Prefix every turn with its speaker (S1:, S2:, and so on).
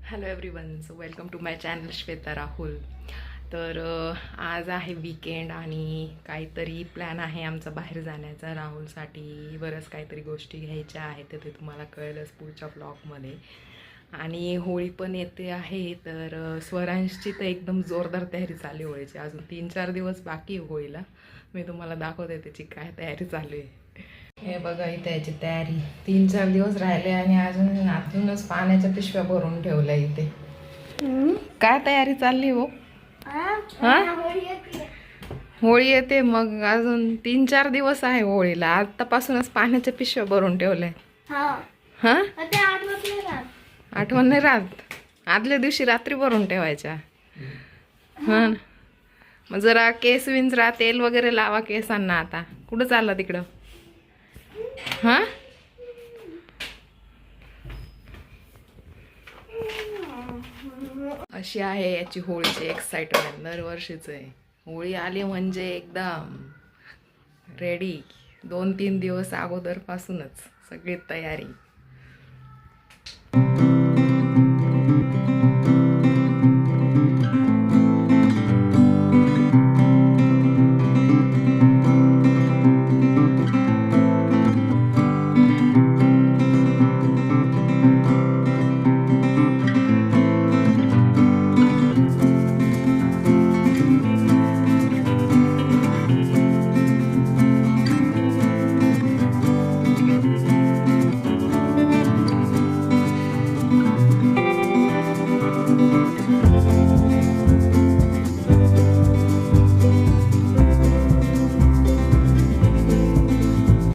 S1: Hello everyone, so welcome to my channel Shweta Rahul. तर आज आहे वीकेंड आणि काहीतरी प्लॅन आहे आमचा बाहेर जाण्याचा. राहुलसाठी बरंच काहीतरी गोष्टी घ्यायच्या आहेत, तर ते तुम्हाला कळलंच पुढच्या ब्लॉगमध्ये. आणि होळी पण येते आहे, तर स्वरांशची तर एकदम जोरदार तयारी चालू आहे होळीची. अजून 3-4 दिवस बाकी आहे होळीला. मी तुम्हाला दाखवते त्याची काय तयारी चालू आहे. हे बघा, इथे याची तयारी 3-4 दिवस राहिले आणि अजूनच पाण्याच्या पिशव्या भरून ठेवल्या इथे. काय तयारी चालली हो? हा, होळी येते मग अजून 3-4 दिवस आहे होळीला. आतापासूनच पाण्याच्या पिशव्या भरून ठेवल्या. हा, आठवण नाही राहत. आदल्या दिवशी रात्री भरून ठेवायच्या. हा, मग जरा केस विंचरा, तेल वगैरे लावा केसांना. आता कुठं चालला तिकडं? हा, अशी आहे याची होळीची एक्साइटमेंट. दरवर्षीच आहे. होळी आली म्हणजे एकदम रेडी. 2-3 दिवस अगोदरपासूनच सगळी तयारी.